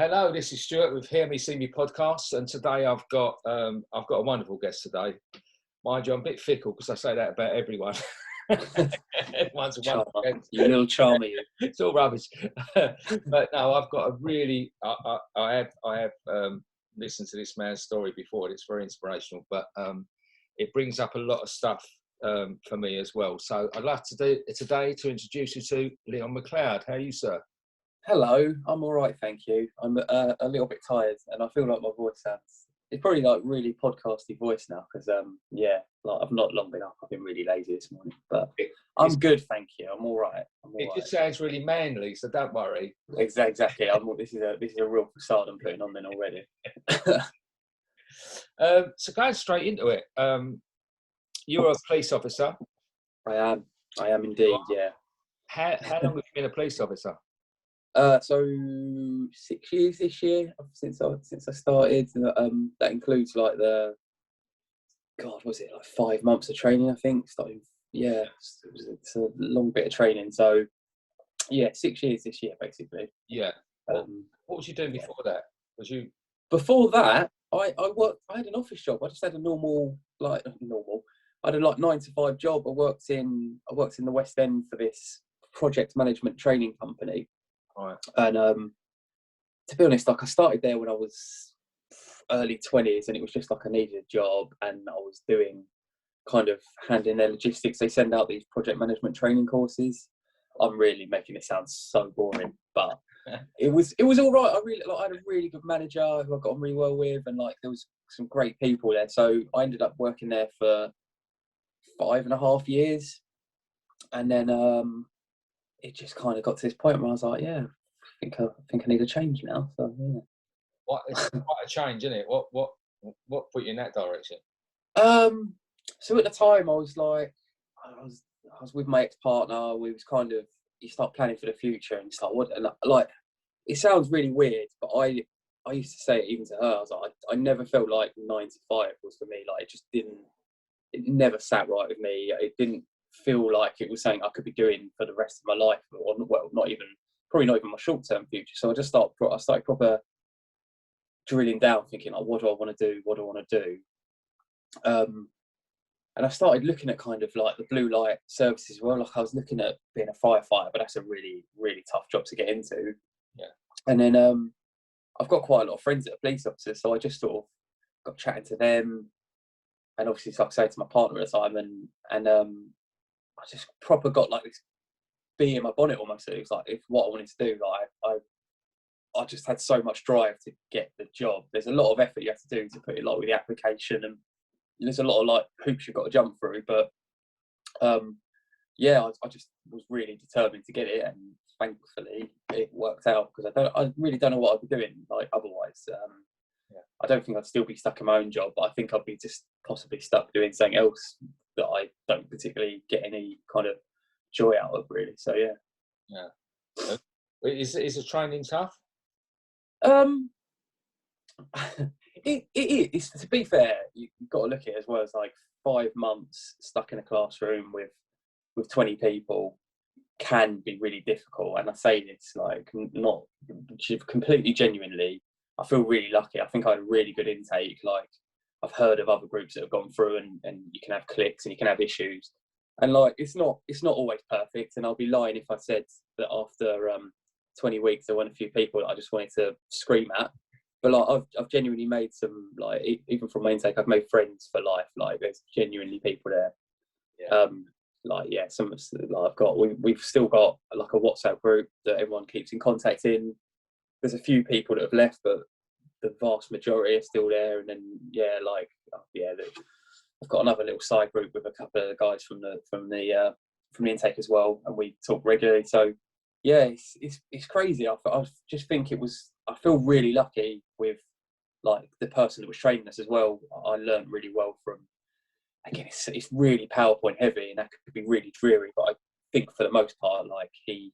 Hello, this is Stuart with Hear Me See Me podcast, and today I've got a wonderful guest today. Mind you, I'm a bit fickle because I say that about everyone. Everyone's a wonderful guest. You little charmer, you. It's all rubbish. But no, I've got a really. I have listened to this man's story before, and it's very inspirational. But it brings up a lot of stuff for me as well. So I'd like to do today to introduce you to Leon McLeod. How are you, sir? Hello, I'm all right, thank you. I'm a little bit tired, and I feel like my voice sounds—it's probably like really podcasty voice now because like I've not long been up. I've been really lazy this morning, but I'm good, thank you. I'm all right. It just sounds really manly, so don't worry. Exactly. This is a real facade I'm putting on then already. So going straight into it, you're a police officer. I am indeed. Yeah. How long have you been a police officer? So 6 years this year since I started. That includes like was it like 5 months of training? I think starting. Yeah, it's a long bit of training. So yeah, 6 years this year basically. Yeah. What was you doing before that? Before that, I had an office job. I just had a normal. I had a 9 to 5 job. I worked in the West End for this project management training company. Right. And to be honest, like I started there when I was early 20s, and it was just like I needed a job, and I was doing kind of handling their logistics. They send out these project management training courses. I'm really making it sound so boring, but it was all right. I had a really good manager who I got on really well with, and like there was some great people there. So I ended up working there for 5.5 years, and then it just kind of got to this point where I was like, yeah, I think I need a change now. So yeah. It's quite a change, isn't it? What put you in that direction? So at the time I was with my ex-partner. We was kind of, you start planning for the future and start like it sounds really weird, but I used to say it even to her. I was like, I never felt like 9 to 5 was for me. Like it never sat right with me. It didn't feel like it was something I could be doing for the rest of my life, or well, probably not even my short-term future. So I started proper drilling down, thinking, like, what do I want to do? What do I want to do? And I started looking at kind of like the blue light services as well. Like I was looking at being a firefighter, but that's a really, really tough job to get into. Yeah. And then I've got quite a lot of friends that are police officers, so I just sort of got chatting to them, and obviously, like I say, to my partner at the time, and I just proper got like this bee in my bonnet almost. It was like, if what I wanted to do, like I just had so much drive to get the job. There's a lot of effort you have to do to put it like with the application, and there's a lot of like hoops you've got to jump through. But yeah, I just was really determined to get it, and thankfully it worked out, because I really don't know what I'd be doing like otherwise. I don't think I'd still be stuck in my own job, but I think I'd be just possibly stuck doing something else that I don't particularly get any kind of joy out of, really. So yeah. Yeah. Is the training tough? It is. To be fair, you've got to look at it as well as like 5 months stuck in a classroom with 20 people can be really difficult. And I say this like not completely genuinely. I feel really lucky. I think I had a really good intake. Like I've heard of other groups that have gone through, and you can have clicks and you can have issues, and like it's not always perfect. And I'll be lying if I said that after 20 weeks there weren't a few people that I just wanted to scream at. But like I've genuinely made some, like even from my intake, I've made friends for life. Like there's genuinely people there. Yeah. We've still got like a WhatsApp group that everyone keeps in contact in. There's a few people that have left, but the vast majority are still there. And then I've got another little side group with a couple of guys from the intake as well, and we talk regularly. So yeah, it's crazy. I just think I feel really lucky with like the person that was training us as well. I learned really well from. Again, it's really PowerPoint heavy, and that could be really dreary. But I think for the most part, like he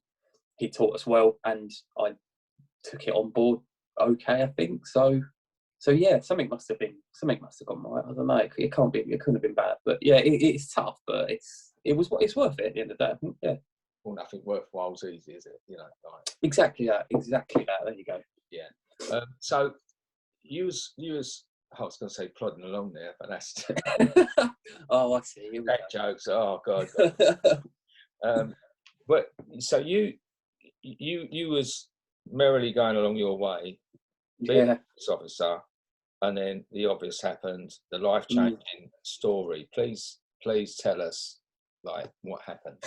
taught us well, and I took it on board okay, I think. So yeah, something must have gone right. I don't know. It couldn't have been bad. But yeah, it's tough, but it's worth it at the end of the day, I think. Yeah. Well, nothing worthwhile is easy, is it? You know. Like... Exactly that. There you go. Yeah. So you was I was going to say plodding along there, but that's Oh, I see. Here we that go. jokes. Oh God. But so you was merrily going along your way, being a Yeah. police officer, and then the obvious happened, the life-changing story. Please tell us what happened.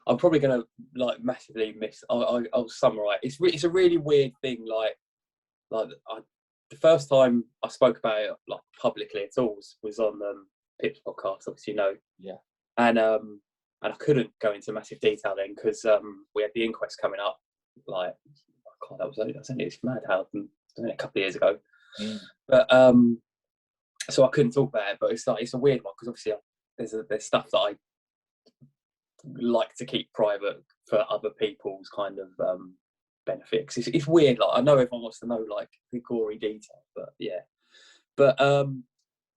I'm probably gonna massively miss. I'll summarise. It's a really weird thing. The first time I spoke about it publicly at all was on Pip's podcast, obviously, Yeah. And I couldn't go into massive detail then because we had the inquest coming up. God, that was only it's mad how a couple of years ago. But so I couldn't talk about it. But it's a weird one because obviously there's stuff that I like to keep private for other people's kind of benefit. Because it's weird. I know everyone wants to know the gory detail, but yeah. But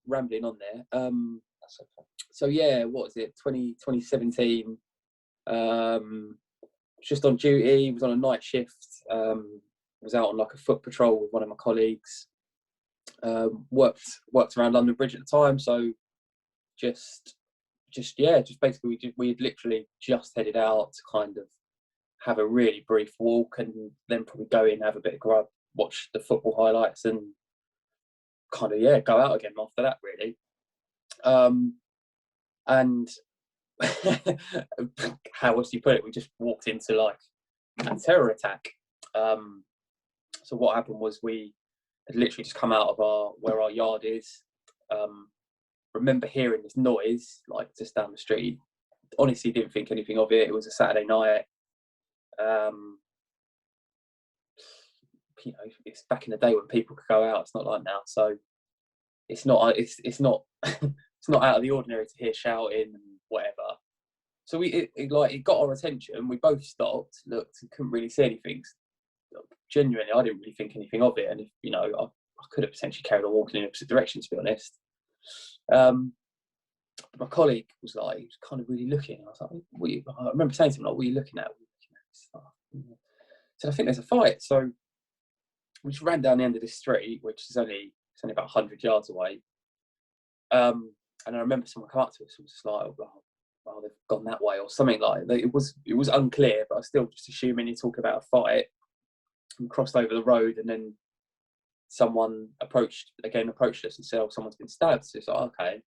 rambling on there. That's okay. So yeah, what was it? 2017. Just on duty. Was on a night shift. Was out on a foot patrol with one of my colleagues. Worked around London Bridge at the time. So just basically we had literally just headed out to kind of have a really brief walk and then probably go in, have a bit of grub, watch the football highlights, and kind of go out again after that really. And how else do you put it? We just walked into a terror attack. So what happened was we had literally just come out of where our yard is. Remember hearing this noise just down the street. Honestly, didn't think anything of it. It was a Saturday night. It's back in the day when people could go out. It's not like now, so it's not it's not it's not out of the ordinary to hear shouting and whatever. So it got our attention. We both stopped, looked, and couldn't really see anything. Genuinely, I didn't really think anything of it, and I could have potentially carried on walking in the opposite direction, to be honest. My colleague was kind of really looking. I was like, I remember saying to him, what are you looking at? So I think there's a fight. So we just ran down the end of this street, which is only about 100 yards away. And I remember someone come up to us and was just oh, they've gone that way or something like that. It was unclear, but I was still just assuming you're talking about a fight. And crossed over the road, and then someone approached us and said, "Oh, someone's been stabbed." So it's okay.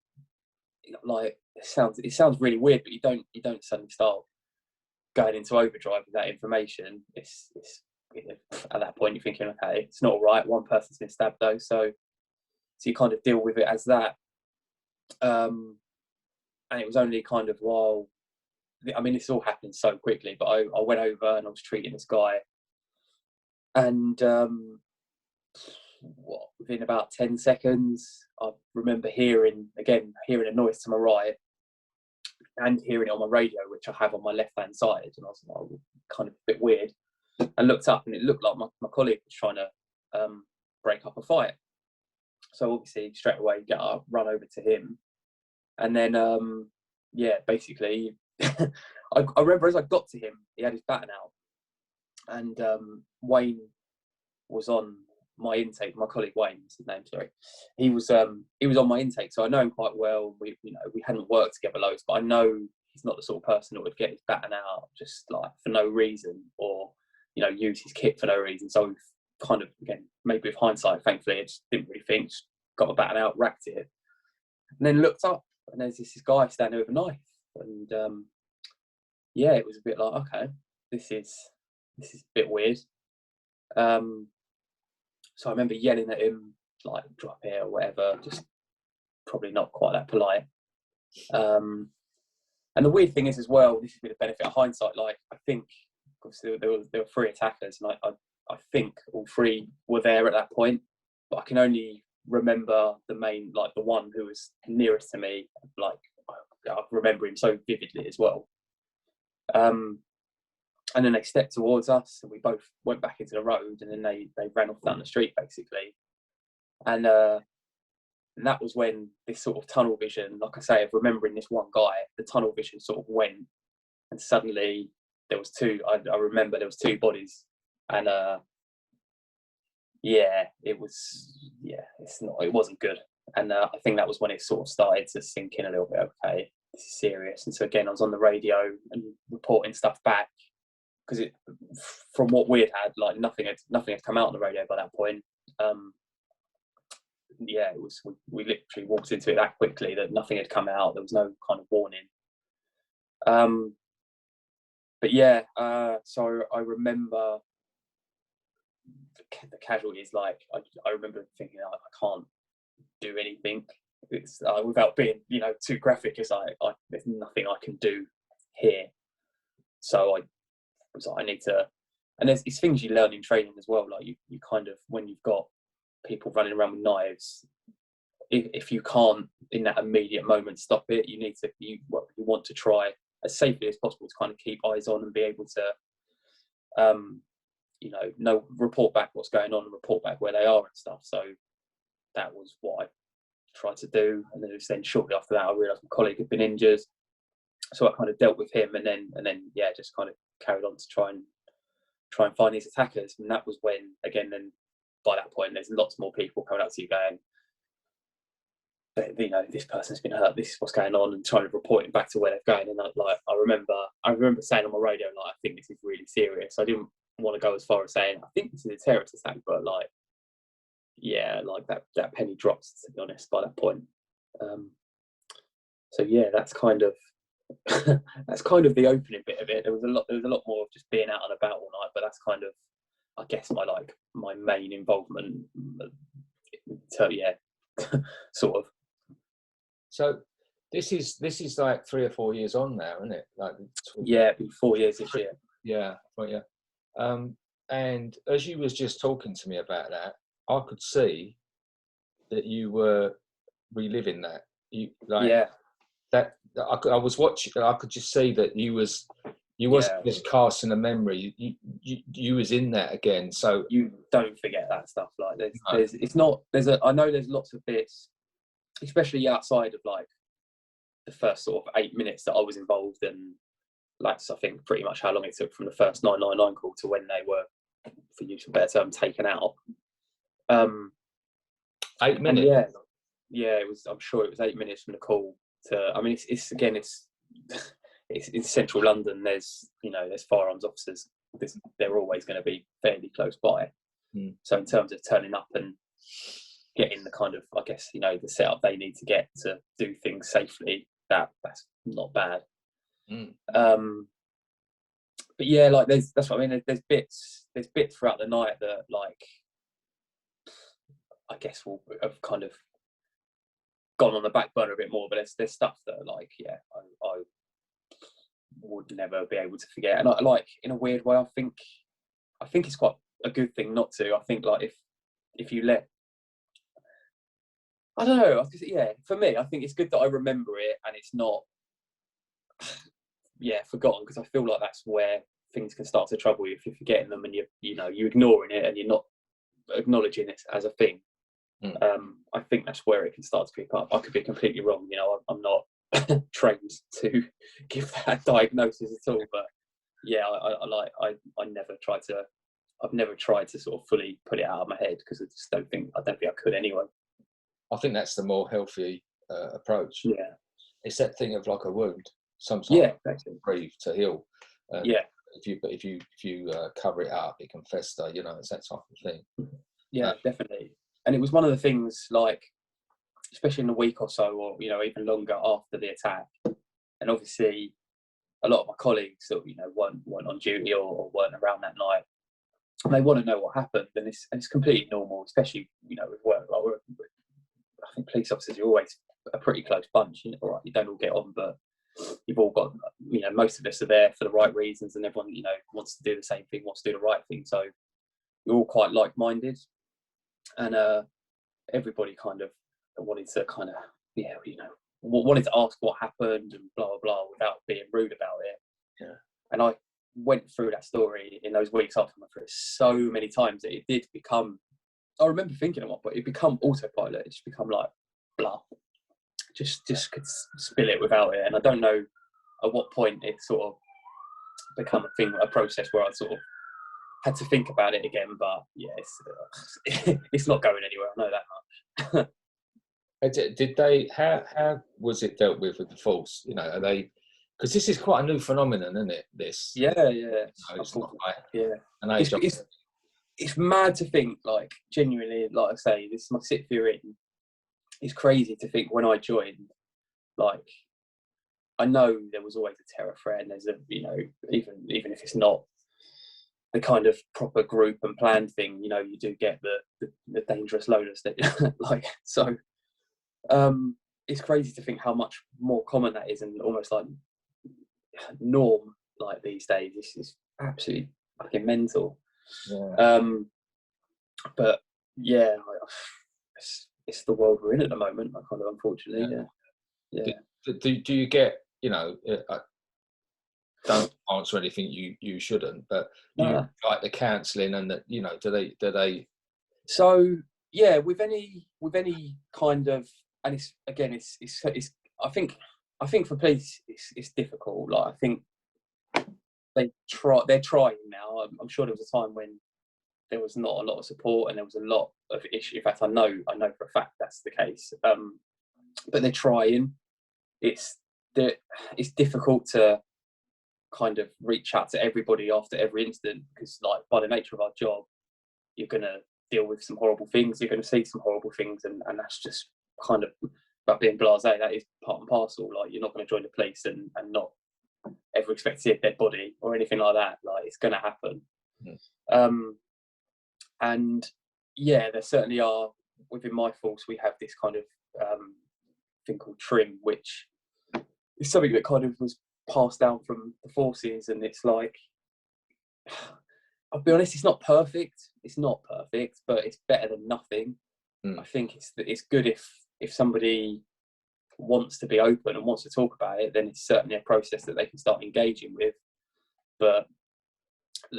It sounds really weird, but you don't suddenly start going into overdrive with that information. It's at that point you're thinking, okay, it's not all right. One person's been stabbed though, so you kind of deal with it as that. And it was only kind of this all happened so quickly, but I went over and I was treating this guy, and within about 10 seconds, I remember hearing a noise to my right and hearing it on my radio, which I have on my left-hand side. And I was kind of a bit weird. I looked up and it looked like my colleague was trying to break up a fight. So obviously straight away get up, run over to him. And then, basically, I remember as I got to him, he had his baton out. And Wayne was on my intake. My colleague Wayne is his name. Sorry, he was on my intake, so I know him quite well. We hadn't worked together loads, but I know he's not the sort of person that would get his baton out just for no reason, or use his kit for no reason. So we've kind of, again, maybe with hindsight, thankfully, I just didn't really think. Just got my baton out, racked it, and then looked up, and there's this guy standing with a knife, and it was a bit okay, this is a bit weird. So I remember yelling at him, drop here or whatever, just probably not quite that polite. And the weird thing is as well, this is with the benefit of hindsight, I think, obviously there were 3 attackers, and I think all 3 were there at that point, but I can only remember the main, the one who was nearest to me, I remember him so vividly as well. And then they stepped towards us, and we both went back into the road, and then they ran off down the street, basically. And that was when this sort of tunnel vision, like I say, of remembering this one guy, the tunnel vision sort of went, and suddenly there was 2. I remember there was 2 bodies, and yeah, it was, it wasn't good. And I think that was when it sort of started to sink in a little bit. Okay, this is serious. And so again, I was on the radio and reporting stuff back, because from what we had, like nothing had come out on the radio by that point. Yeah, it was, we literally walked into it that quickly that nothing had come out. There was no kind of warning. But yeah, so I remember the casualties. Like I remember thinking, I can't do anything. It's without being, too graphic. It's like there's nothing I can do here. So I was like, I need to. And it's things you learn in training as well. Like you kind of, when you've got people running around with knives, if you can't in that immediate moment stop it, you need to. You want to try as safely as possible to kind of keep eyes on and be able to, report back what's going on and report back where they are and stuff. So that was what I tried to do. And then shortly after that, I realised my colleague had been injured, so I kind of dealt with him, and then just kind of carried on to try and find these attackers. And that was when, again, then by that point, there's lots more people coming up to you going, this person's been hurt, this is what's going on, and trying to report it back to where they're going. And I remember saying on my radio, like, I think this is really serious. I didn't want to go as far as saying I think this is a terrorist attack, but like, yeah, like that penny drops, to be honest, by that point. So yeah, that's kind of the opening bit of it. There was a lot more of just being out and about all night, but that's kind of, I guess, my main involvement. So yeah, sort of. So this is like 3 or 4 years on now, isn't it? Like, yeah, it'll be 4 years this year. Yeah, well, yeah. And as you was just talking to me about that, I could see that you were reliving that. That I was watching. I could just see that you wasn't just casting a memory. You was in that again. So you don't forget that stuff. Like I know there's lots of bits, especially outside of like the first sort of 8 minutes that I was involved in. That's, I think, pretty much how long it took from the first 999 call to when they were, for use of a better term, taken out. 8 minutes. Yeah, it was. I'm sure it was 8 minutes from the call to. I mean, it's central London. There's firearms officers. They're always going to be fairly close by. So in terms of turning up and getting the kind of, I guess, the setup they need to get to do things safely, that's not bad. But yeah, like that's what I mean. There's bits throughout the night that, like, I guess will have kind of gone on the back burner a bit more. But there's stuff that, like, yeah, I would never be able to forget. And I, like, in a weird way, I think it's quite a good thing not to. I think, like, if you let, I don't know, yeah, for me, I think it's good that I remember it and it's not forgotten, because I feel like that's where things can start to trouble you if you're forgetting them and you're ignoring it and you're not acknowledging it as a thing. I think that's where it can start to creep up. I could be completely wrong. I'm not trained to give that diagnosis at all, but yeah, I've never tried to sort of fully put it out of my head, because I don't think I could anyway. I think that's the more healthy approach. Yeah, it's that thing of like a wound. Sometimes exactly. Breathe to heal. If you cover it up, it can fester. It's that type of thing. Yeah, definitely. And it was one of the things, like, especially in a week or so, or even longer after the attack. And obviously, a lot of my colleagues that weren't on duty or weren't around that night, they want to know what happened, and it's completely normal, especially with work. Like, I think police officers are always a pretty close bunch. All right, you don't all get on, but you've all got, most of us are there for the right reasons, and everyone, wants to do the same thing, wants to do the right thing. So you're all quite like-minded, and everybody kind of wanted to wanted to ask what happened and blah blah blah without being rude about it. Yeah. And I went through that story in those weeks after, I went through it so many times that it did become. I remember thinking at one point it become autopilot. It just become like blah. Just could spill it without it, and I don't know at what point it sort of become a process where I sort of had to think about it again, but yeah, it's not going anywhere. I know that much. Did they? How was it dealt with the force? You know, are they? Because this is quite a new phenomenon, isn't it? This. Yeah. It's not like an It's, age. it's it's mad to think, like, genuinely, like I say, this is my 6th year in. It's crazy to think when I joined, like, I know there was always a terror threat, and there's a, you know, even if it's not the kind of proper group and planned thing, you know, you do get the dangerous loners that like, so it's crazy to think how much more common that is, and almost like norm, like, these days. This is absolutely fucking mental. Yeah. But yeah, it's the world we're in at the moment, kind of, unfortunately. Yeah. Do you get, you know, don't answer anything you shouldn't, but do you like the counselling and that, you know, do they? So yeah, with any kind of, and it's again, it's I think for police it's difficult. Like, I think they're trying now. I'm sure there was a time when there was not a lot of support and there was a lot of issue. In fact, I know for a fact that's the case. But they're trying. It's difficult to kind of reach out to everybody after every incident, because, like, by the nature of our job, you're going to deal with some horrible things. You're going to see some horrible things, and that's just kind of, about being blasé, that is part and parcel. Like, you're not going to join the police and not ever expect to see a dead body or anything like that. Like, it's going to happen. And yeah, there certainly are, within my force, we have this kind of thing called trim, which is something that kind of was passed down from the forces, and it's like, I'll be honest, it's not perfect, but it's better than nothing. I think it's good if somebody wants to be open and wants to talk about it, then it's certainly a process that they can start engaging with. But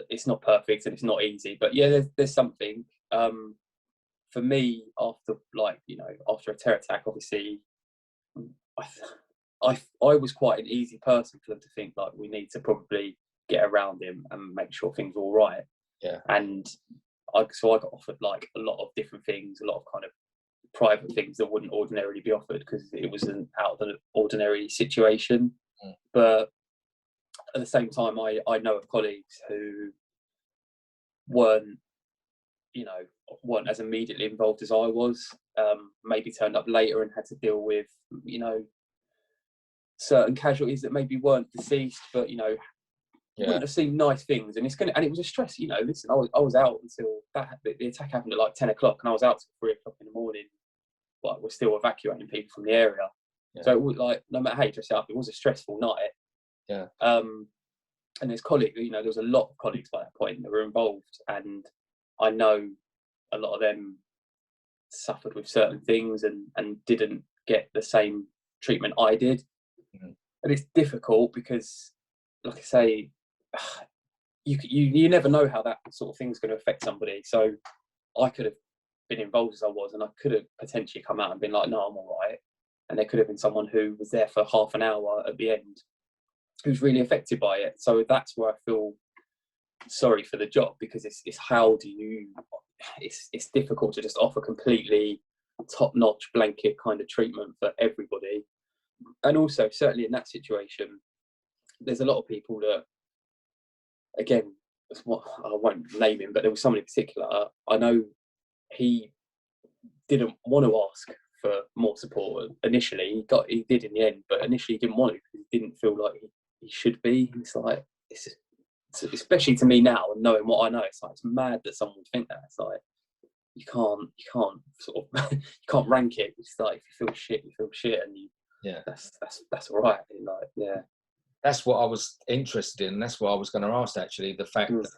it's not perfect and it's not easy. But yeah, there's something. For me, after a terror attack, obviously, I was quite an easy person for them to think, like, we need to probably get around him and make sure things are all right. Yeah. And I got offered, like, a lot of different things, a lot of kind of private things that wouldn't ordinarily be offered, because it was an out of the ordinary situation. But at the same time, I know of colleagues who weren't as immediately involved as I was, maybe turned up later and had to deal with, you know, certain casualties that maybe weren't deceased, but, you know, wouldn't have seen nice things. And it was a stress, you know. Listen, I was out until the attack happened at like 10 o'clock, and I was out till 3 o'clock in the morning. Like, we're still evacuating people from the area. So it was like, no matter how you dress up, it was a stressful night. And there's colleagues, you know, there was a lot of colleagues by that point that were involved, and I know a lot of them suffered with certain things and didn't get the same treatment I did. And it's difficult because, like I say, you never know how that sort of thing's going to affect somebody. So I could have been involved as I was, and I could have potentially come out and been like, no, I'm all right. And there could have been someone who was there for half an hour at the end who's really affected by it. So that's where I feel sorry for the job, because it's how do you, it's difficult to just offer completely top-notch blanket kind of treatment for everybody. And also, certainly in that situation, there's a lot of people that, again, I won't name him, but there was someone in particular, I know he didn't want to ask for more support initially. He did in the end, but initially he didn't want to, because he didn't feel like he should be. It's like, especially to me now, and knowing what I know, it's like, it's mad that someone would think that. It's like, you can't sort of you can't rank it. It's like, if you feel shit, you feel shit, and that's all right. Like, that's what I was interested in. That's what I was going to ask, actually. The fact that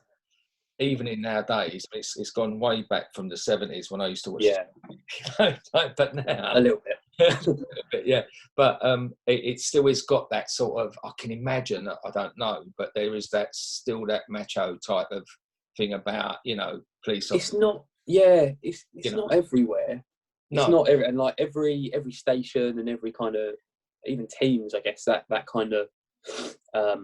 even in nowadays, it's gone way back from the 70s when I used to watch. But now a little bit. Yeah. But it still has got that sort of, I can imagine, I don't know, but there is still that macho type of thing about, you know, police officers. It's not. Yeah, it's not everywhere. It's not every, and like every station and every kind of, even teams, I guess, that kind of I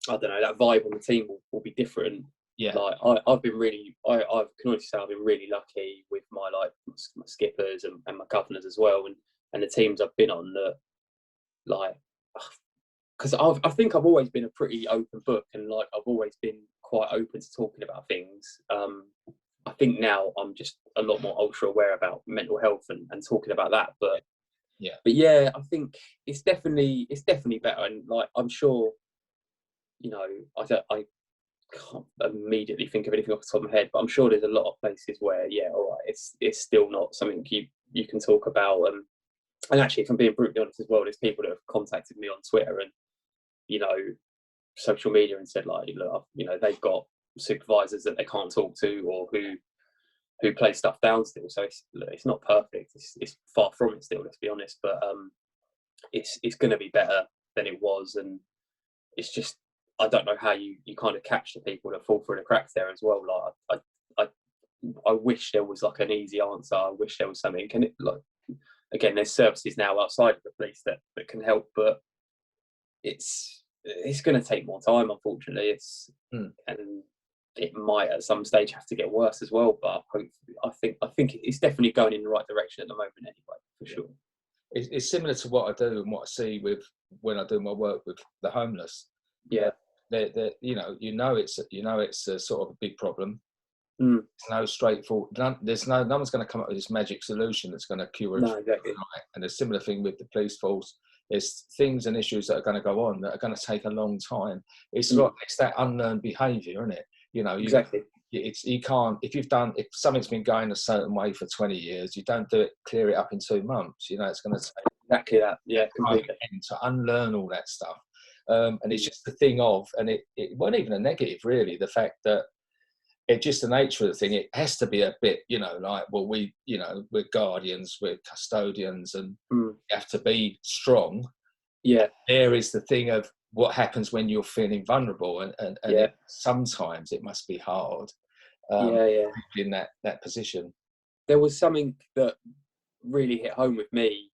don't know, that vibe on the team will be different. Yeah. Like I've been really, I can honestly say I've been really lucky with my my skippers and my governors as well, and the teams I've been on that, like, because I think I've always been a pretty open book, and like I've always been quite open to talking about things. I think now I'm just a lot more ultra aware about mental health and talking about that. But yeah, I think it's definitely better, and like I'm sure, you know, I can't immediately think of anything off the top of my head, but I'm sure there's a lot of places where, yeah, all right, it's still not something you can talk about. And actually, if I'm being brutally honest as well, there's people that have contacted me on Twitter and, you know, social media and said, like, look, you know, they've got supervisors that they can't talk to, or who play stuff down still. So it's not perfect. It's far from it still, let's be honest. But it's going to be better than it was, and it's just, I don't know how you kind of catch the people that fall through the cracks there as well. Like I wish there was like an easy answer. I wish there was something. Can it, like, again, there's services now outside of the police that can help, but it's going to take more time, unfortunately. And it might at some stage have to get worse as well. But I think it's definitely going in the right direction at the moment, anyway, for sure. It's similar to what I do and what I see with when I do my work with the homeless. Yeah. They're you know it's a sort of a big problem. There's no straightforward. No one's going to come up with this magic solution that's going to cure it. No, exactly. And a similar thing with the police force. There's things and issues that are going to go on that are going to take a long time. It's like it's that unlearned behaviour, isn't it? You know, exactly. You can't, if something's been going a certain way for 20 years, you don't clear it up in 2 months. You know, it's going to take exactly that. Yeah, completely. To unlearn all that stuff. And it's just the thing of, and it wasn't even a negative really, the fact that it's just the nature of the thing. It has to be a bit, you know, like, well, we're guardians, we're custodians, and we have to be strong. Yeah. There is the thing of what happens when you're feeling vulnerable, and sometimes it must be hard. In that position. There was something that really hit home with me,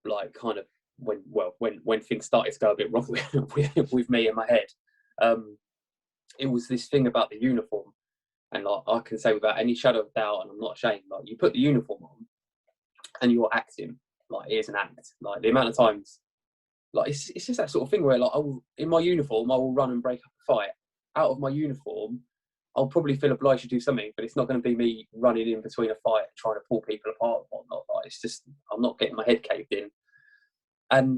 like kind of when things started to go a bit wrong with me in my head. It was this thing about the uniform. And like, I can say without any shadow of doubt, and I'm not ashamed, like, you put the uniform on and you're acting, like, it is an act. Like, the amount of times, like, it's just that sort of thing where, like, in my uniform, I will run and break up a fight. Out of my uniform, I'll probably feel obliged to do something, but it's not going to be me running in between a fight and trying to pull people apart and whatnot. Like, it's just, I'm not getting my head caved in. And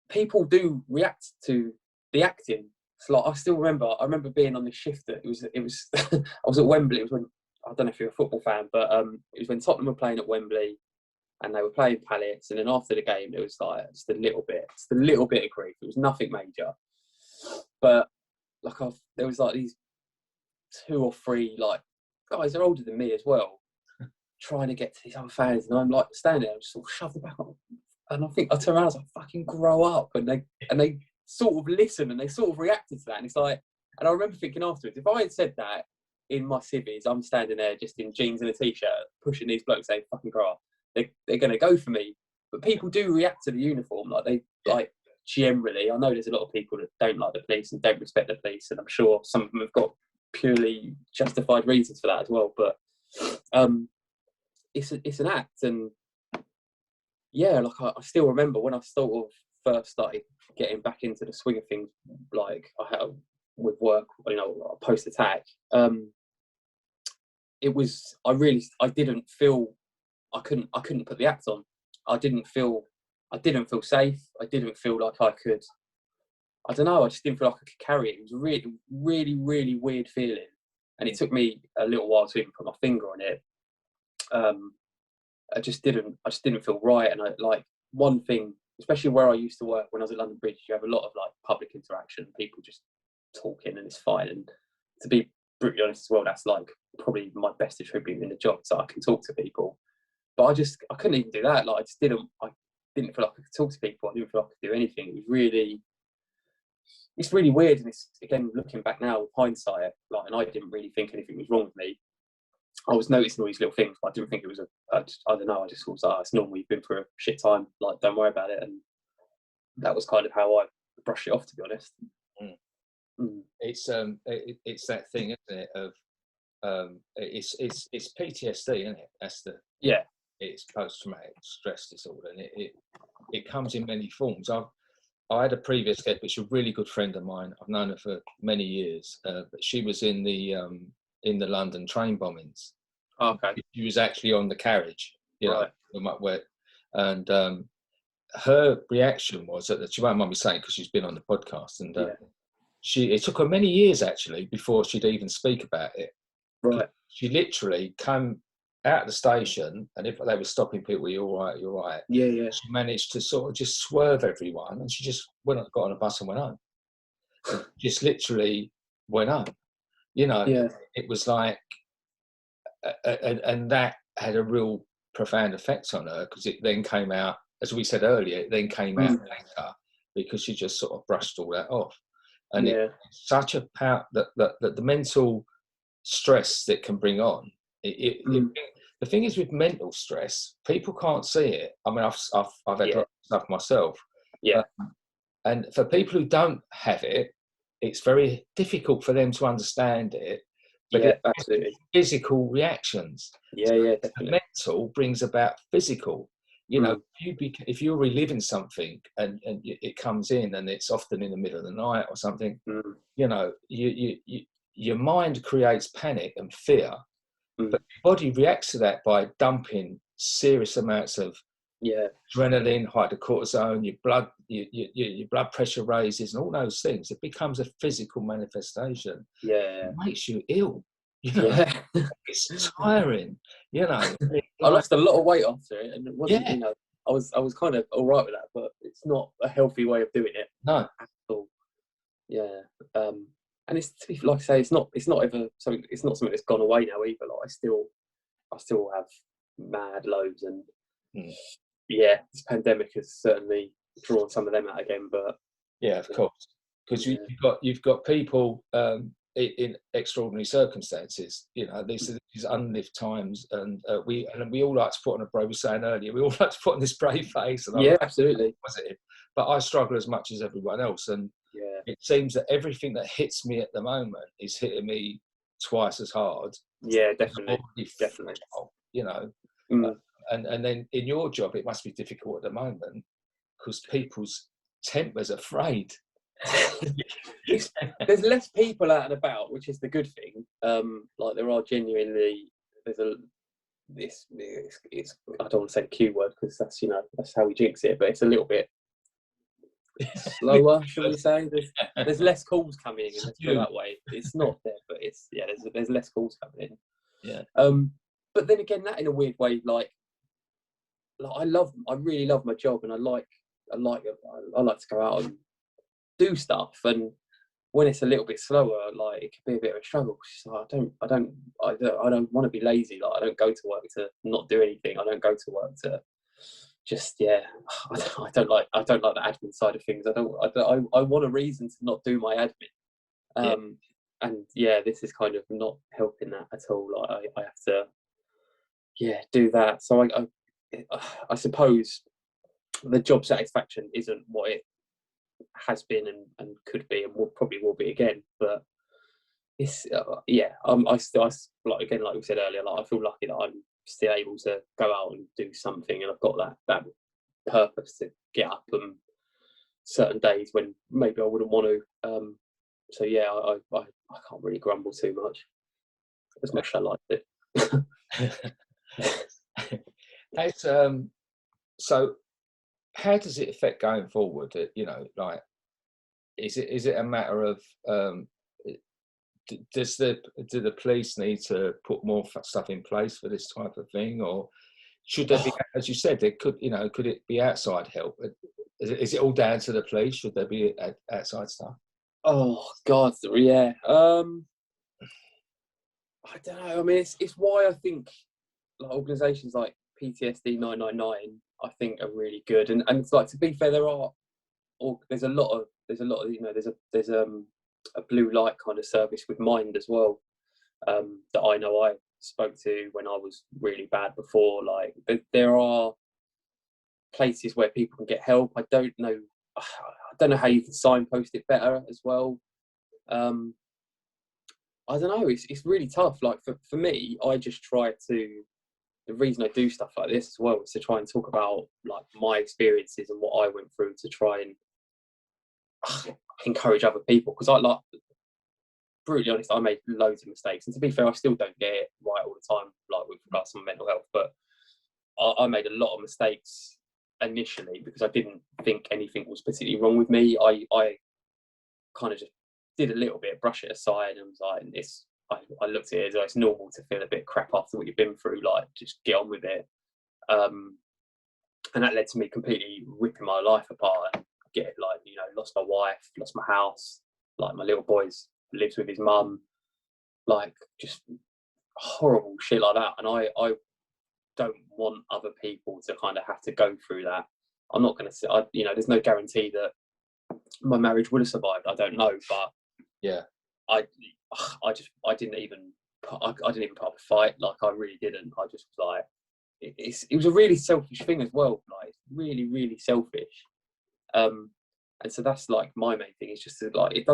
people do react to the acting. So like, I remember being on this shift that it was I was at Wembley. It was when, I don't know if you're a football fan, but it was when Tottenham were playing at Wembley and they were playing Palace, and then after the game it was like just a little bit of grief. It was nothing major, but like there was like these 2 or 3 like guys, they're older than me as well, trying to get to these other fans, and I'm like standing there, I'm just sort of shoved back on, and I think I turned around, I was like, fucking grow up, and they sort of listened and they sort of reacted to that, and it's like, and I remember thinking afterwards, if I had said that in my civvies, I'm standing there just in jeans and a t-shirt pushing these blokes saying fucking grow up, they're going to go for me. But people do react to the uniform, like they like generally. I know there's a lot of people that don't like the police and don't respect the police, and I'm sure some of them have got purely justified reasons for that as well, but it's an act. And yeah, like I still remember when I sort of first started getting back into the swing of things, like I had with work, you know, post attack. It was, I didn't feel, I couldn't put the act on. I didn't feel safe. I didn't feel like I could, I don't know, I just didn't feel like I could carry it. It was a really, really, really weird feeling. And it took me a little while to even put my finger on it. I just didn't feel right. And I, like, one thing, especially where I used to work when I was at London Bridge, you have a lot of like public interaction, people just talking, and it's fine. And to be brutally honest as well, that's like probably my best attribute in the job, so I can talk to people. But I couldn't even do that. Like, I didn't feel like I could talk to people. I didn't feel like I could do anything. It's really weird. And it's, again, looking back now with hindsight, like, and I didn't really think anything was wrong with me. I was noticing all these little things, but I didn't think it was I don't know, I just was like, it's normal, you've been through a shit time, like, don't worry about it. And that was kind of how I brushed it off, to be honest. It's that thing, isn't it? Of it's PTSD, isn't it? That's the Yeah. It's post traumatic stress disorder, and it comes in many forms. I had a previous guest, which is a really good friend of mine. I've known her for many years, but she was in the London train bombings. Okay. She was actually on the carriage, Right. and her reaction was that she won't mind me saying because she's been on the podcast, and it took her many years actually before she'd even speak about it. Right. She literally came out of the station, and if they were stopping people, you're right, you're right. Yeah, yeah. She managed to sort of just swerve everyone, and she just got on a bus and went home. Just literally went home. It was like, and that had a real profound effect on her, because it then came out, as we said earlier, it then came out later because she just sort of brushed all that off. And it's such a power that the mental stress that can bring on. The thing is with mental stress, people can't see it. I mean, I've had lots of stuff myself. Yeah. And for people who don't have it, it's very difficult for them to understand it. But absolutely. Physical reactions. Yeah, yeah, definitely. The mental brings about physical. If you're reliving something and it comes in, and it's often in the middle of the night or something, your mind creates panic and fear, but your body reacts to that by dumping serious amounts of adrenaline, hydrocortisone, your blood pressure raises, and all those things. It becomes a physical manifestation. Yeah. It makes you ill. It's tiring. I lost a lot of weight after it, and it wasn't. I was kind of all right with that, but it's not a healthy way of doing it. No, at all. Yeah. And it's, like I say, it's not ever something. It's not something that's gone away now either. Like I still have mad lows, and this pandemic has certainly drawn some of them out again. But of course, because you've got people in extraordinary circumstances. These unlived times, and we all like to put on a brave. We were saying earlier, we all like to put on this brave face, and absolutely positive. But I struggle as much as everyone else, and it seems that everything that hits me at the moment is hitting me twice as hard. Yeah, definitely. And then in your job, it must be difficult at the moment because people's tempers are frayed. There's less people out and about, which is the good thing. Like there are genuinely, I don't want to say the Q word because that's how we jinx it, but it's a little bit slower, shall we say? There's less calls coming in. Let's put it that way. It's not there, but there's less calls coming in. Yeah. But then again, that in a weird way, like I really love my job, and I like to go out and do stuff. And when it's a little bit slower, like it can be a bit of a struggle. So I don't want to be lazy. Like I don't go to work to not do anything. I don't go to work to just I don't like the admin side of things. I want a reason to not do my admin. And this is kind of not helping that at all. Like I have to do that. So I suppose the job satisfaction isn't what it has been and could be, and probably will be again. But it's I still, like again, like we said earlier, like I feel lucky that I'm still able to go out and do something, and I've got that purpose to get up on certain days when maybe I wouldn't want to. So I can't really grumble too much, as much as I like it. So how does it affect going forward? Like, is it a matter of do the police need to put more stuff in place for this type of thing, or should there be, as you said, could it be outside help? Is it all down to the police? Should there be outside stuff? Oh God, yeah. I don't know. I mean, it's why I think like organisations like PTSD 999, I think, are really good. And it's like, to be fair, there's a lot of there's a blue light kind of service with Mind as well, that I know I spoke to when I was really bad before. Like there are places where people can get help. I don't know how you can signpost it better as well. I don't know. It's really tough. Like for me, I just try to. The reason I do stuff like this as well is to try and talk about like my experiences and what I went through to try and encourage other people. Because I like, brutally honest, I made loads of mistakes, and to be fair, I still don't get it right all the time, like with regards to my mental health. But I made a lot of mistakes initially because I didn't think anything was particularly wrong with me. I kind of just did a little bit, brush it aside, and was like, I looked at it as though it's normal to feel a bit crap after what you've been through, like just get on with it. And that led to me completely ripping my life apart and lost my wife, lost my house, like my little boy's lives with his mum, like just horrible shit like that. And I don't want other people to kind of have to go through that. I'm not going to say, there's no guarantee that my marriage would have survived. I don't know, but yeah, I didn't even put up a fight. Like I really didn't. I just was like, it was a really selfish thing as well. Like really, really selfish. And so that's like my main thing. It's just like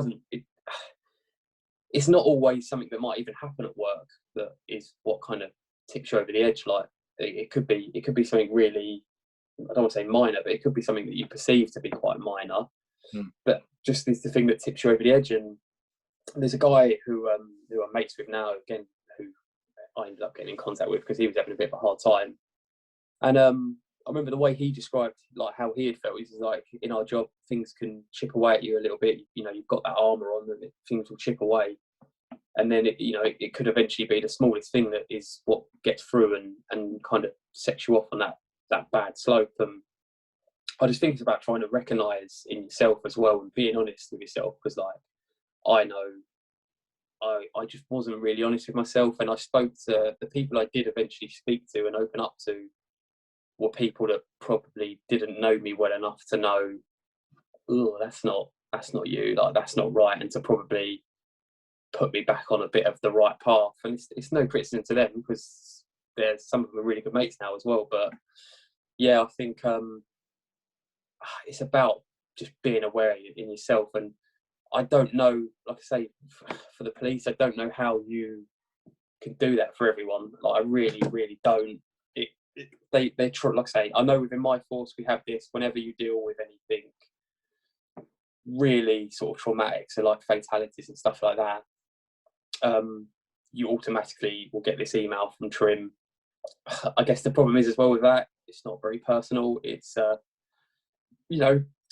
it's not always something that might even happen at work that is what kind of tips you over the edge. Like it could be something really, I don't want to say minor, but it could be something that you perceive to be quite minor. But just is the thing that tips you over the edge. And there's a guy who I'm mates with now, again, who I ended up getting in contact with because he was having a bit of a hard time. And I remember the way he described like how he had felt. He's like, in our job, things can chip away at you a little bit. You know, you've got that armour on, and things will chip away. And then it could eventually be the smallest thing that is what gets through and kind of sets you off on that bad slope. I just think it's about trying to recognise in yourself as well and being honest with yourself, because like I know I just wasn't really honest with myself, and I spoke to the people I did eventually speak to and open up to were people that probably didn't know me well enough to know, oh, that's not you, like that's not right, and to probably put me back on a bit of the right path. And it's no criticism to them, because there's some of them are really good mates now as well. But yeah, I think it's about just being aware in yourself. And I don't know, like I say, for the police, I don't know how you can do that for everyone. Like I really, really don't. They try, like I say, I know within my force we have this. Whenever you deal with anything really sort of traumatic, so like fatalities and stuff like that, you automatically will get this email from Trim. I guess the problem is as well with that, it's not very personal. It's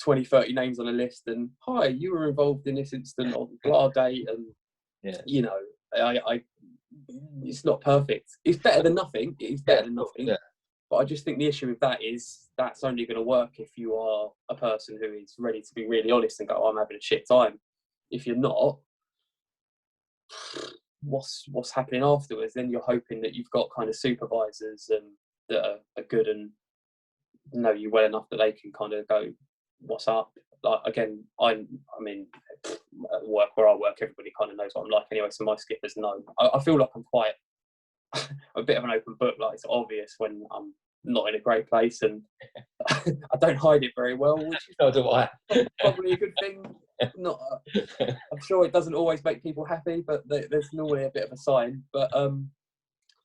20, 30 names on a list, and hi, you were involved in this incident on blah date, and I it's not perfect. It's better than nothing. It is better than nothing. Yeah. But I just think the issue with that is that's only going to work if you are a person who is ready to be really honest and go, I'm having a shit time. If you're not, what's happening afterwards? Then you're hoping that you've got kind of supervisors that are good and know you well enough that they can kind of go, what's up? Like again, I mean, at work where I work, everybody kind of knows what I'm like anyway, so my skippers know. I feel like I'm quite a bit of an open book. Like it's obvious when I'm not in a great place, and I don't hide it very well, which is probably a good thing. Not, I'm sure it doesn't always make people happy, but there's normally a bit of a sign. But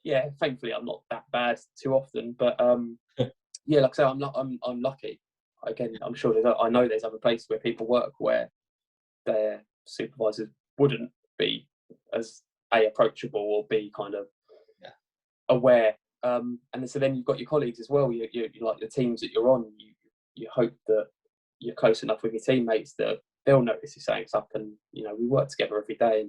yeah, thankfully I'm not that bad too often. But yeah, like I say, I'm lucky. Again, I'm sure I know there's other places where people work where their supervisors wouldn't be as approachable or be kind of aware. And so then you've got your colleagues as well. You like the teams that you're on. You hope that you're close enough with your teammates that they'll notice you're saying stuff, and we work together every day.